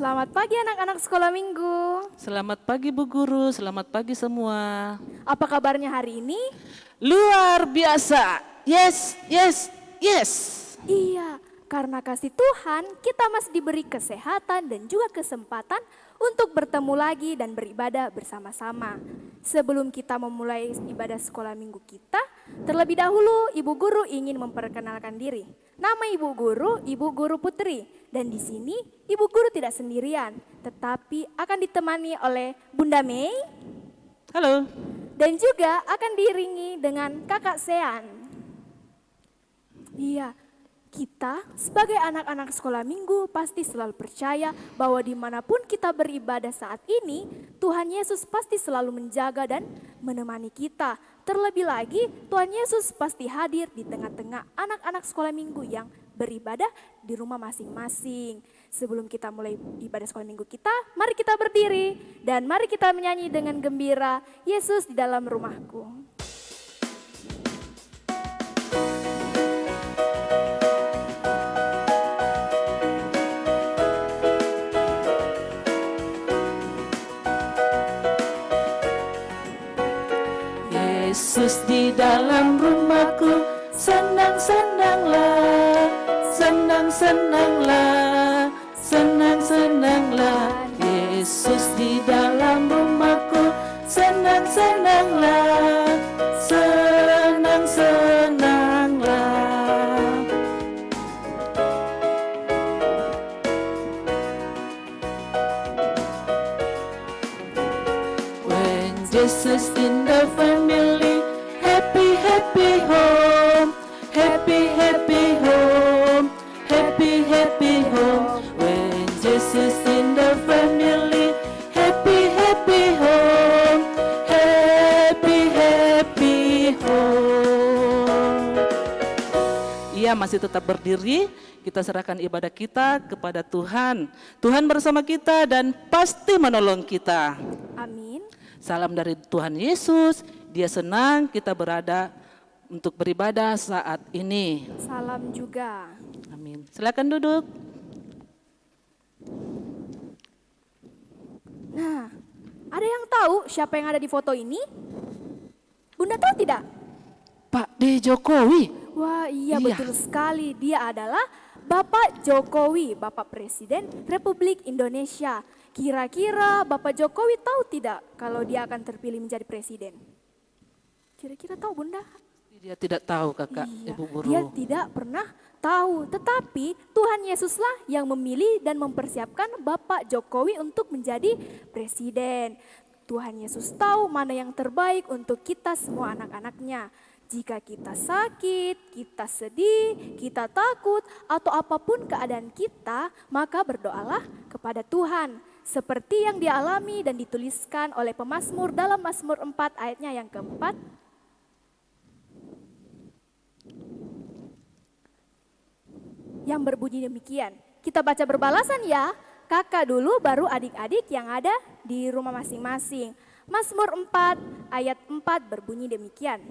Selamat pagi anak-anak sekolah minggu. Selamat pagi Bu Guru, selamat pagi semua. Apa kabarnya hari ini? Luar biasa. Yes, yes, yes. Iya, karena kasih Tuhan kita masih diberi kesehatan dan juga kesempatan untuk bertemu lagi dan beribadah bersama-sama. Sebelum kita memulai ibadah sekolah minggu kita, terlebih dahulu Ibu Guru ingin memperkenalkan diri. Nama Ibu Guru Putri. Dan di sini Ibu Guru tidak sendirian, tetapi akan ditemani oleh Bunda Mei. Halo. Dan juga akan diiringi dengan Kakak Sean. Iya, kita sebagai anak-anak sekolah minggu pasti selalu percaya bahwa dimanapun kita beribadah saat ini, Tuhan Yesus pasti selalu menjaga dan menemani kita. Terlebih lagi, Tuhan Yesus pasti hadir di tengah-tengah anak-anak sekolah minggu yang beribadah di rumah masing-masing. Sebelum kita mulai ibadah sekolah minggu kita, mari kita berdiri dan mari kita menyanyi dengan gembira, Yesus di dalam rumahku. Yesus di dalam rumahku, senang-senanglah, senang-senanglah, senang-senanglah. Yesus di dalam rumahku, senang-senanglah, senang-senanglah. When Jesus in the family, happy, happy home, happy, happy home, happy, happy home. When Jesus in the family, happy, happy home, happy, happy home. Ia masih tetap berdiri, kita serahkan ibadah kita kepada Tuhan. Tuhan bersama kita dan pasti menolong kita. Amin. Salam dari Tuhan Yesus, Dia senang kita berada untuk beribadah saat ini. Salam juga. Amin. Silakan duduk. Nah, ada yang tahu siapa yang ada di foto ini? Bunda tahu tidak? Pak D. Jokowi. Wah, iya Iya. betul sekali. Dia adalah Bapak Jokowi, Bapak Presiden Republik Indonesia. Kira-kira Bapak Jokowi tahu tidak kalau dia akan terpilih menjadi presiden? Kira-kira tahu Bunda? Dia tidak tahu kakak, Iya, Ibu Guru. dia tidak pernah tahu. Tetapi Tuhan Yesuslah yang memilih dan mempersiapkan Bapak Jokowi untuk menjadi presiden. Tuhan Yesus tahu mana yang terbaik untuk kita semua anak-anaknya. Jika kita sakit, kita sedih, kita takut, atau apapun keadaan kita, maka berdoalah kepada Tuhan. Seperti yang dialami dan dituliskan oleh pemazmur dalam Mazmur 4 ayatnya yang keempat. Yang berbunyi demikian. Kita baca berbalasan ya. Kakak dulu baru adik-adik yang ada di rumah masing-masing. Mazmur 4 ayat 4 berbunyi demikian.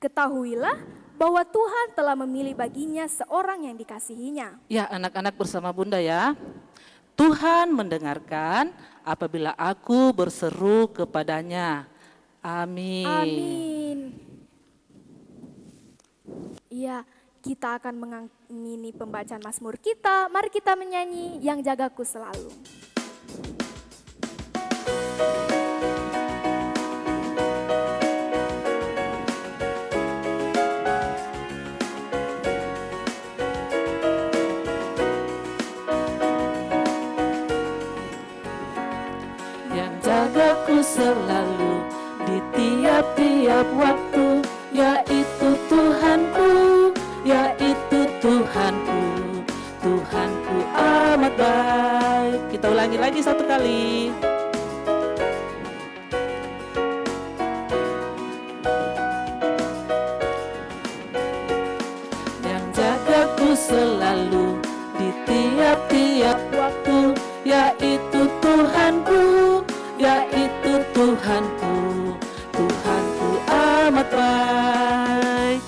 Ketahuilah bahwa Tuhan telah memilih baginya seorang yang dikasihinya. Ya, anak-anak bersama Bunda ya. Tuhan mendengarkan apabila aku berseru kepadanya. Amin. Amin. Iya, kita akan mengamini pembacaan Mazmur kita. Mari kita menyanyi Yang Jagaku Selalu. Yang jagaku selalu di tiap-tiap waktu, yaitu Tuhanku, yaitu Tuhanku, Tuhanku amat baik. Kita ulangi lagi satu kali. Yang jagaku selalu di tiap-tiap waktu, yaitu Tuhanku, yaitu Tuhanku, Tuhanku amat baik.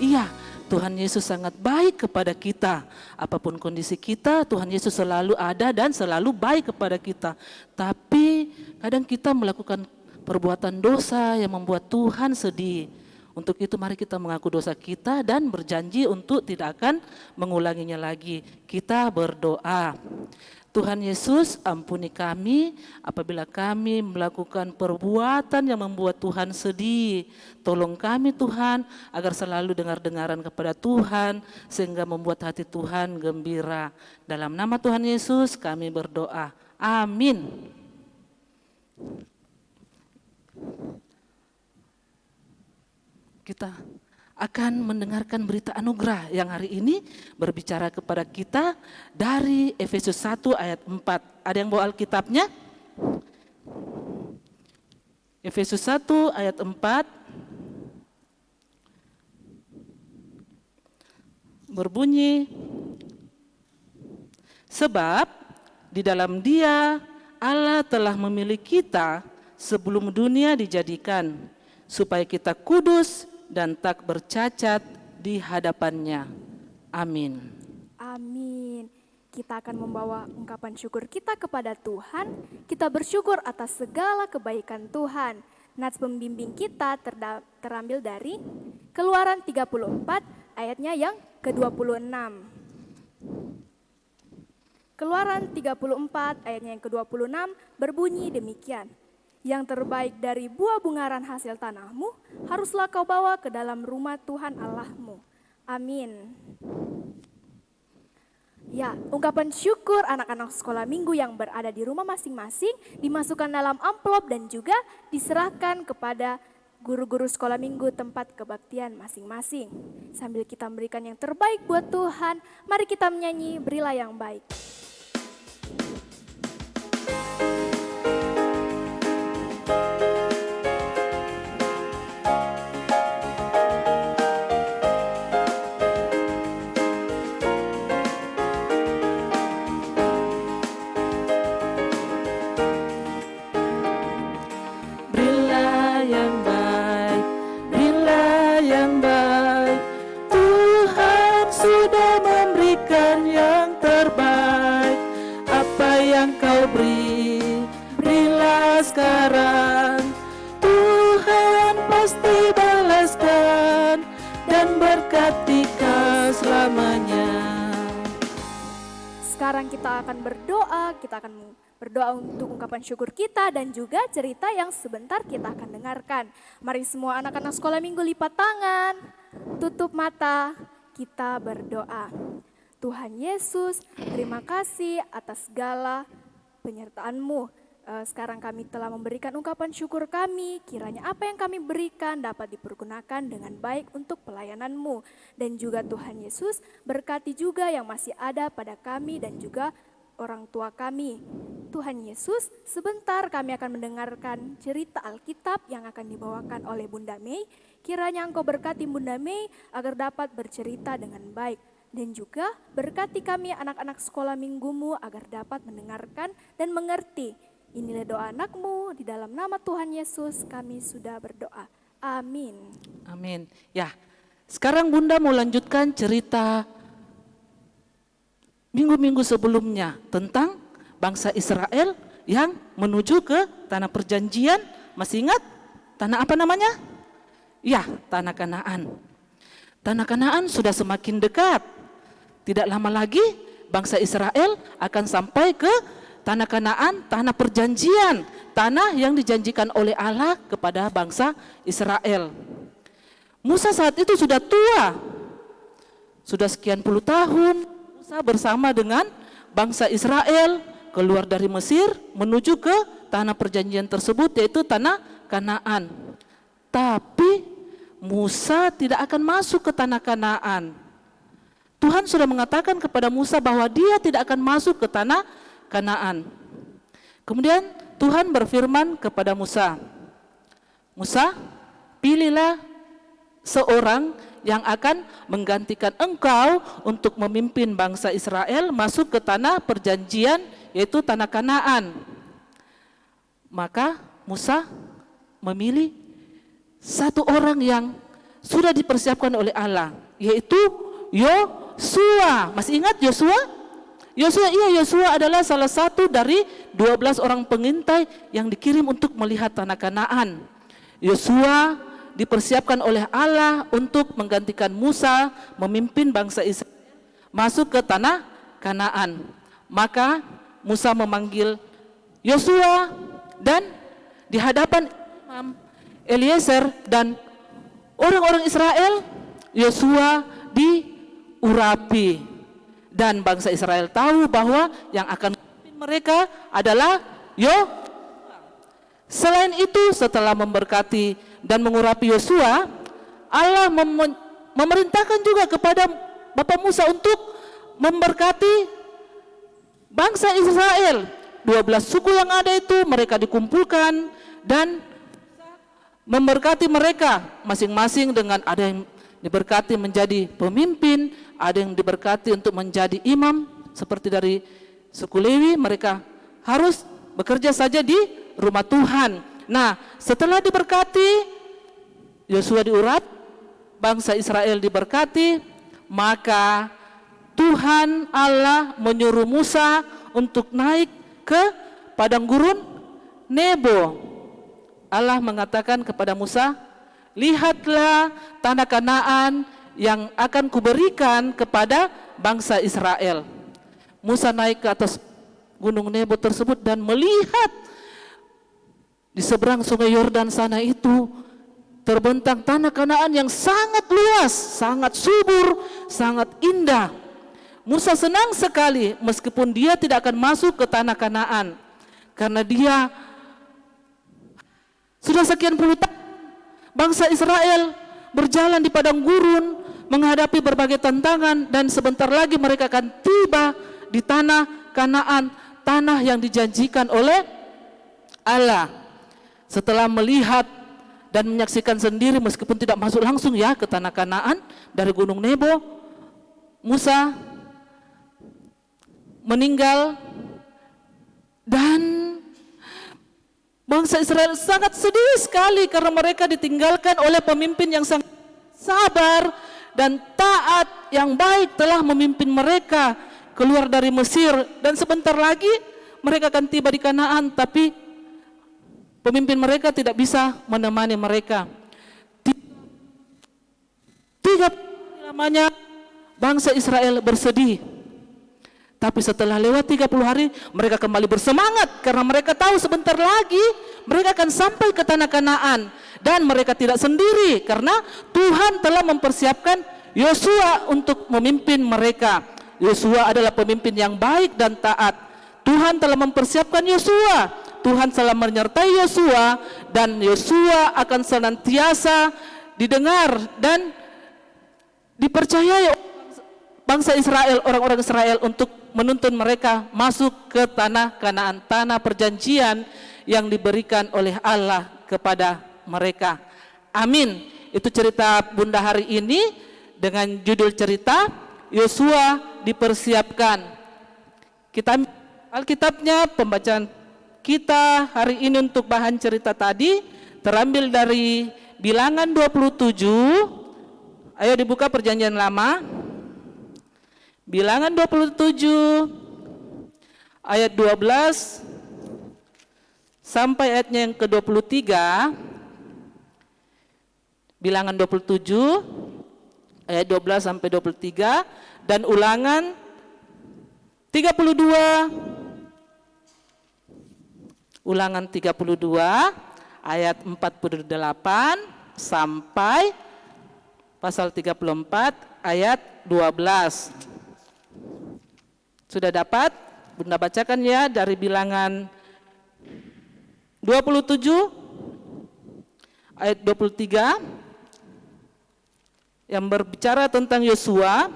Iya, Tuhan Yesus sangat baik kepada kita. Apapun kondisi kita, Tuhan Yesus selalu ada dan selalu baik kepada kita. Tapi kadang kita melakukan perbuatan dosa yang membuat Tuhan sedih. Untuk itu mari kita mengaku dosa kita dan berjanji untuk tidak akan mengulanginya lagi. Kita berdoa. Tuhan Yesus, ampuni kami apabila kami melakukan perbuatan yang membuat Tuhan sedih. Tolong kami Tuhan agar selalu dengar-dengaran kepada Tuhan sehingga membuat hati Tuhan gembira. Dalam nama Tuhan Yesus kami berdoa. Amin. Kita akan mendengarkan berita anugerah yang hari ini berbicara kepada kita dari Efesus 1 ayat 4. Ada yang bawa Alkitabnya? Efesus 1 ayat 4 berbunyi, sebab di dalam Dia Allah telah memilih kita sebelum dunia dijadikan, supaya kita kudus dan tak bercacat di hadapannya. Amin. Amin. Kita akan membawa ungkapan syukur kita kepada Tuhan. Kita bersyukur atas segala kebaikan Tuhan. Nats pembimbing kita terambil dari Keluaran 34 ayatnya yang ke-26. Keluaran 34 ayatnya yang ke-26 berbunyi demikian. Yang terbaik dari buah bungaran hasil tanahmu, haruslah kau bawa ke dalam rumah Tuhan Allahmu. Amin. Ya, ungkapan syukur anak-anak sekolah minggu yang berada di rumah masing-masing dimasukkan dalam amplop dan juga diserahkan kepada guru-guru sekolah minggu tempat kebaktian masing-masing. Sambil kita memberikan yang terbaik buat Tuhan, mari kita menyanyi Berilah Yang Baik. Sekarang Tuhan pasti balaskan dan berkati kau selamanya. Sekarang kita akan berdoa untuk ungkapan syukur kita dan juga cerita yang sebentar kita akan dengarkan. Mari semua anak-anak sekolah minggu lipat tangan, tutup mata, kita berdoa. Tuhan Yesus, terima kasih atas segala penyertaan-Mu. Sekarang kami telah memberikan ungkapan syukur kami, kiranya apa yang kami berikan dapat dipergunakan dengan baik untuk pelayanan-Mu. Dan juga Tuhan Yesus, berkati juga yang masih ada pada kami dan juga orang tua kami. Tuhan Yesus, sebentar kami akan mendengarkan cerita Alkitab yang akan dibawakan oleh Bunda Mei. Kiranya Engkau berkati Bunda Mei agar dapat bercerita dengan baik. Dan juga berkati kami anak-anak sekolah minggumu agar dapat mendengarkan dan mengerti. Inilah doa anak-Mu, di dalam nama Tuhan Yesus kami sudah berdoa. Amin. Amin. Ya, sekarang Bunda mau lanjutkan cerita minggu-minggu sebelumnya tentang bangsa Israel yang menuju ke tanah perjanjian. Masih ingat? Tanah apa namanya? Ya, tanah Kanaan. Tanah Kanaan sudah semakin dekat. Tidak lama lagi bangsa Israel akan sampai ke tanah Kanaan, tanah perjanjian, tanah yang dijanjikan oleh Allah kepada bangsa Israel. Musa saat itu sudah tua, sudah sekian puluh tahun. Musa bersama dengan bangsa Israel keluar dari Mesir menuju ke tanah perjanjian tersebut, yaitu tanah Kanaan. Tapi Musa tidak akan masuk ke tanah Kanaan. Tuhan sudah mengatakan kepada Musa bahwa dia tidak akan masuk ke tanah Kanaan. Kemudian Tuhan berfirman kepada Musa, Musa, pilihlah seorang yang akan menggantikan engkau untuk memimpin bangsa Israel masuk ke tanah perjanjian, yaitu tanah Kanaan. Maka Musa memilih satu orang yang sudah dipersiapkan oleh Allah, yaitu Yosua. Masih ingat Yosua? Yosua adalah salah satu dari 12 orang pengintai yang dikirim untuk melihat tanah Kanaan. Yosua dipersiapkan oleh Allah untuk menggantikan Musa memimpin bangsa Israel masuk ke tanah Kanaan. Maka Musa memanggil Yosua dan di hadapan Imam Eliezer dan orang-orang Israel, Yosua diurapi dan bangsa Israel tahu bahwa yang akan memimpin mereka adalah Yosua. Selain itu, setelah memberkati dan mengurapi Yosua, Allah memerintahkan juga kepada Bapak Musa untuk memberkati bangsa Israel. 12 suku yang ada itu mereka dikumpulkan dan memberkati mereka masing-masing dengan ada yang diberkati menjadi pemimpin, ada yang diberkati untuk menjadi imam seperti dari suku Lewi, mereka harus bekerja saja di rumah Tuhan. Nah, setelah diberkati, Yosua diurap, bangsa Israel diberkati, maka Tuhan Allah menyuruh Musa untuk naik ke padang gurun Nebo. Allah mengatakan kepada Musa, lihatlah tanah Kanaan yang akan kuberikan kepada bangsa Israel. Musa naik ke atas gunung Nebo tersebut dan melihat di seberang sungai Yordan sana itu terbentang tanah Kanaan yang sangat luas, sangat subur, sangat indah. Musa senang sekali meskipun dia tidak akan masuk ke tanah Kanaan karena dia sudah sekian puluh tahun bangsa Israel berjalan di padang gurun menghadapi berbagai tantangan dan sebentar lagi mereka akan tiba di tanah Kanaan, tanah yang dijanjikan oleh Allah. Setelah melihat dan menyaksikan sendiri meskipun tidak masuk langsung ya ke tanah Kanaan dari gunung Nebo, Musa meninggal dan bangsa Israel sangat sedih sekali karena mereka ditinggalkan oleh pemimpin yang sangat sabar dan taat yang baik telah memimpin mereka keluar dari Mesir, dan sebentar lagi mereka akan tiba di Kanaan, tapi pemimpin mereka tidak bisa menemani mereka. 3 lamanya bangsa Israel bersedih. Tapi setelah lewat 30 hari mereka kembali bersemangat karena mereka tahu sebentar lagi mereka akan sampai ke tanah Kanaan dan mereka tidak sendiri karena Tuhan telah mempersiapkan Yosua untuk memimpin mereka. Yosua adalah pemimpin yang baik dan taat. Tuhan telah mempersiapkan Yosua. Tuhan telah menyertai Yosua dan Yosua akan senantiasa didengar dan dipercayai bangsa Israel, orang-orang Israel untuk menuntun mereka masuk ke tanah Kanaan, tanah perjanjian yang diberikan oleh Allah kepada mereka. Amin. Itu cerita Bunda hari ini dengan judul cerita Yosua dipersiapkan. Kita Alkitabnya, pembacaan kita hari ini untuk bahan cerita tadi terambil dari Bilangan 27. Ayo dibuka perjanjian lama. Bilangan 27 ayat 12 sampai ayatnya yang ke-23. Bilangan 27 ayat 12 sampai 23 dan Ulangan 32. Ulangan 32 ayat 48 sampai pasal 34 ayat 12. Sudah dapat? Bunda bacakan ya dari Bilangan 27 ayat 23 yang berbicara tentang Yosua.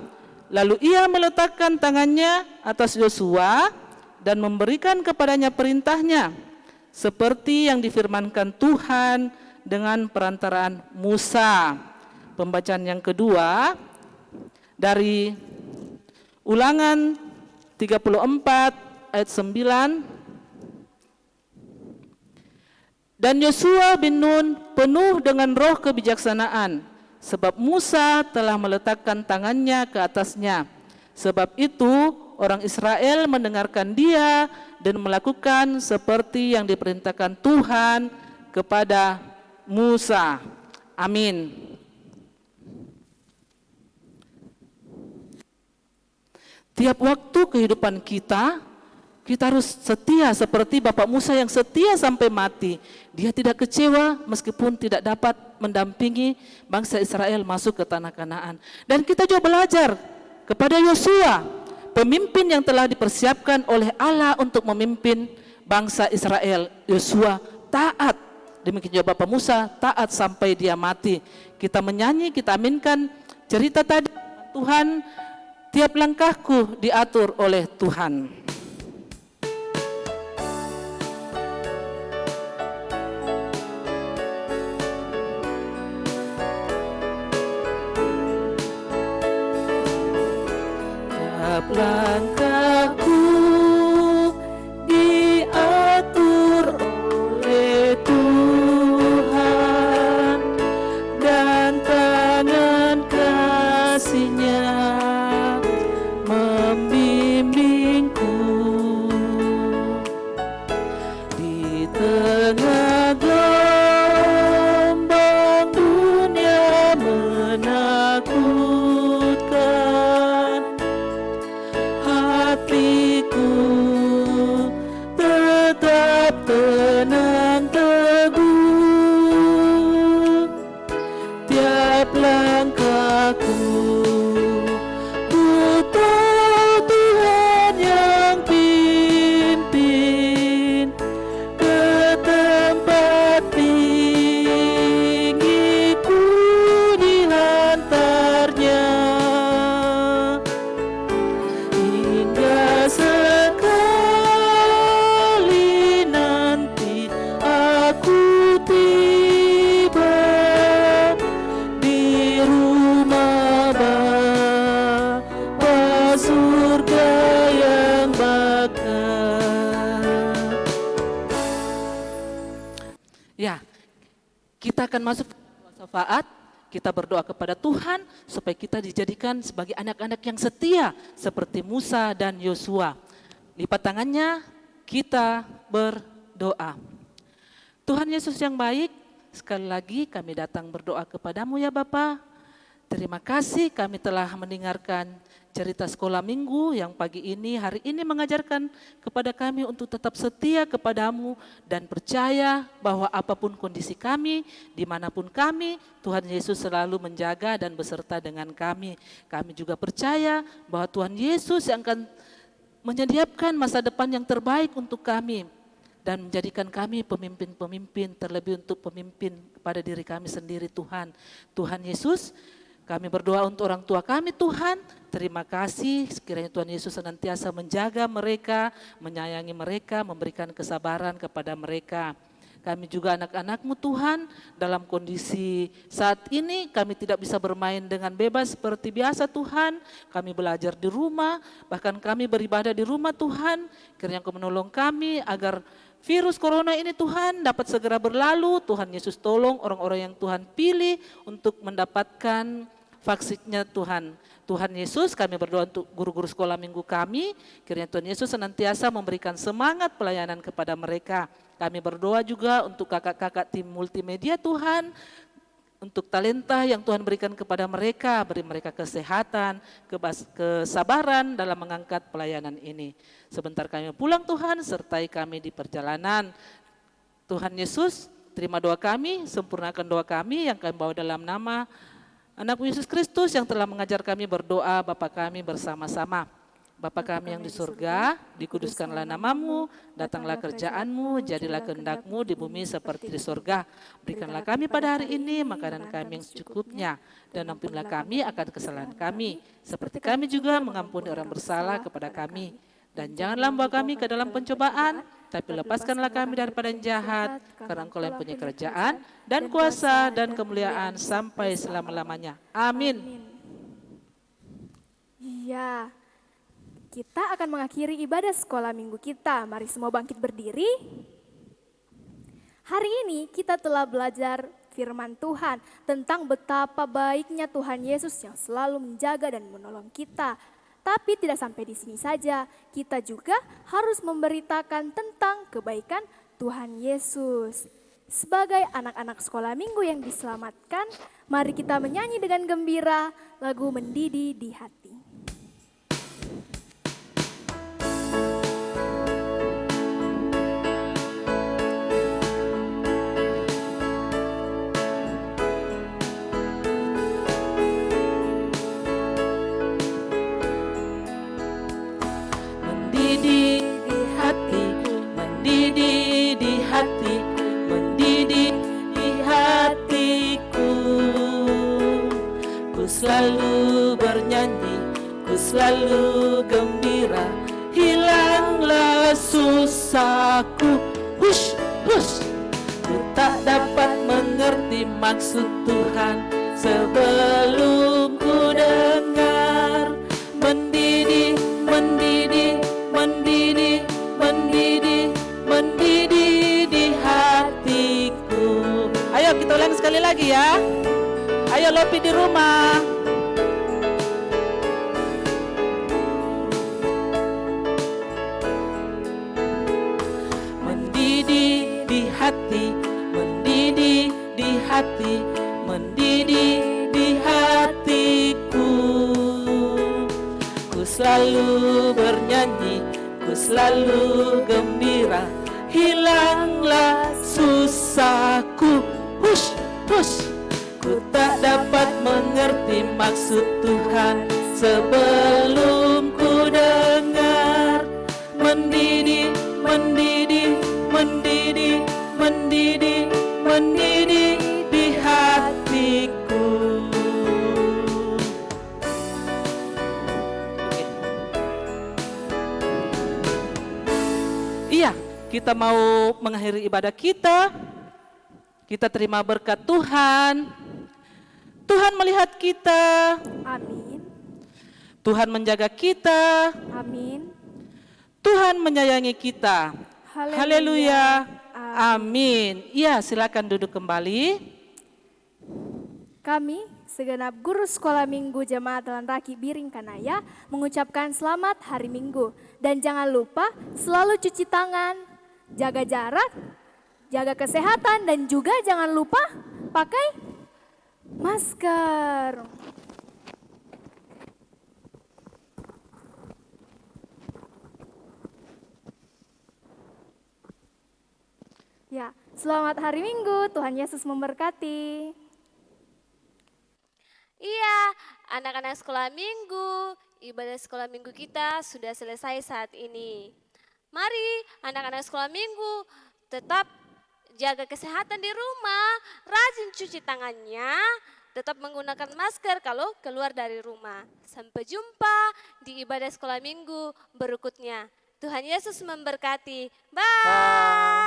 Lalu ia meletakkan tangannya atas Yosua dan memberikan kepadanya perintahnya seperti yang difirmankan Tuhan dengan perantaraan Musa. Pembacaan yang kedua dari Ulangan 34 ayat 9. Dan Yosua bin Nun penuh dengan roh kebijaksanaan sebab Musa telah meletakkan tangannya ke atasnya. Sebab itu orang Israel mendengarkan dia dan melakukan seperti yang diperintahkan Tuhan kepada Musa. Amin. Tiap waktu kehidupan kita harus setia seperti Bapak Musa yang setia sampai mati. Dia tidak kecewa meskipun tidak dapat mendampingi bangsa Israel masuk ke tanah Kanaan. Dan kita juga belajar kepada Yosua, pemimpin yang telah dipersiapkan oleh Allah untuk memimpin bangsa Israel. Yosua taat, demikian juga Bapak Musa taat sampai dia mati. Kita menyanyi, kita aminkan cerita tadi, Tuhan, tiap langkahku diatur oleh Tuhan. Tiap langkahku diatur oleh Tuhan, dan tangan kasih-Nya membimbingku. Di tengah gelombang dunia menakutkan, hatiku tetap tenang teguh. Tiap langkahku ku tahu Tuhan yang pimpin ke tempat tinggi ku dihantarnya. Hingga sekali nanti aku tiba di rumah Bapa surga yang bakal. Ya, kita akan masuk ke syafaat. Kita berdoa kepada Tuhan supaya kita dijadikan sebagai anak-anak yang setia seperti Musa dan Yosua. Lipat tangannya, kita berdoa. Tuhan Yesus yang baik, sekali lagi kami datang berdoa kepadamu ya Bapa. Terima kasih kami telah mendengarkan cerita sekolah minggu yang pagi ini, hari ini mengajarkan kepada kami untuk tetap setia kepadamu dan percaya bahwa apapun kondisi kami, dimanapun kami, Tuhan Yesus selalu menjaga dan beserta dengan kami. Kami juga percaya bahwa Tuhan Yesus yang akan menyediakan masa depan yang terbaik untuk kami dan menjadikan kami pemimpin-pemimpin, terlebih untuk pemimpin kepada diri kami sendiri Tuhan. Tuhan Yesus, kami berdoa untuk orang tua kami Tuhan, terima kasih sekiranya Tuhan Yesus senantiasa menjaga mereka, menyayangi mereka, memberikan kesabaran kepada mereka. Kami juga anak-anak-Mu Tuhan, dalam kondisi saat ini kami tidak bisa bermain dengan bebas seperti biasa Tuhan. Kami belajar di rumah, bahkan kami beribadah di rumah Tuhan. Kiranya Engkau menolong kami agar virus corona ini Tuhan dapat segera berlalu. Tuhan Yesus tolong orang-orang yang Tuhan pilih untuk mendapatkan vaksinnya Tuhan. Tuhan Yesus, kami berdoa untuk guru-guru sekolah minggu kami. Kiranya Tuhan Yesus senantiasa memberikan semangat pelayanan kepada mereka. Kami berdoa juga untuk kakak-kakak tim multimedia Tuhan, untuk talenta yang Tuhan berikan kepada mereka, beri mereka kesehatan, kesabaran dalam mengangkat pelayanan ini. Sebentar kami pulang Tuhan, sertai kami di perjalanan. Tuhan Yesus, terima doa kami, sempurnakan doa kami yang kami bawa dalam nama Anak Yesus Kristus yang telah mengajar kami berdoa, Bapa kami bersama-sama. Bapa kami yang di surga, dikuduskanlah namamu, datanglah kerjaanmu, jadilah kehendak-Mu di bumi seperti di surga. Berikanlah kami pada hari ini makanan kami yang secukupnya, dan ampunilah kami akan kesalahan kami, seperti kami juga mengampuni orang bersalah kepada kami. Dan janganlah membawa kami ke dalam pencobaan, tapi lepaskanlah kami daripada yang jahat, karena Engkau yang punya kerajaan, dan kuasa, dan kemuliaan sampai selama-lamanya. Amin. Iya, kita akan mengakhiri ibadah sekolah minggu kita. Mari semua bangkit berdiri. Hari ini kita telah belajar firman Tuhan tentang betapa baiknya Tuhan Yesus yang selalu menjaga dan menolong kita. Tapi tidak sampai di sini saja, kita juga harus memberitakan tentang kebaikan Tuhan Yesus. Sebagai anak-anak sekolah minggu yang diselamatkan, mari kita menyanyi dengan gembira lagu Mendidih di Hati. Mendidih di hatiku, mendidih di hati, mendidih di hatiku. Ku selalu bernyanyi, ku selalu gembira, hilanglah susahku. Hush, hush. Ku tak dapat mengerti maksud Tuhan sebelum ku dengar. Mendidih, mendidih, mendidih, mendidih, mendidih di hatiku. Ayo kita ulang sekali lagi ya. Ayo Lopi di rumah. Mendidih di hati, mendidih di hati, mendidih di hatiku. Ku selalu bernyanyi, ku selalu gembira, hilanglah susahku. Hush, hush. Ku tak dapat mengerti maksud Tuhan sebelum ku dengar. Mendidih, mendidih, mendidih, mendidih, mendidih di hatiku. Iya, kita mau mengakhiri ibadah kita. Kita terima berkat Tuhan. Tuhan melihat kita. Amin. Tuhan menjaga kita. Amin. Tuhan menyayangi kita. Haleluya. Amin. Iya, silakan duduk kembali. Kami, segenap guru sekolah minggu Jemaat Jalan Raki Biring Kanaya, mengucapkan selamat hari Minggu. Dan jangan lupa selalu cuci tangan, jaga jarak, jaga kesehatan, dan juga jangan lupa pakai masker. Ya, selamat hari Minggu, Tuhan Yesus memberkati. Iya, anak-anak sekolah minggu, ibadah sekolah minggu kita sudah selesai saat ini. Mari anak-anak sekolah minggu tetap jaga kesehatan di rumah, rajin cuci tangannya, tetap menggunakan masker kalau keluar dari rumah. Sampai jumpa di ibadah sekolah minggu berikutnya. Tuhan Yesus memberkati. Bye.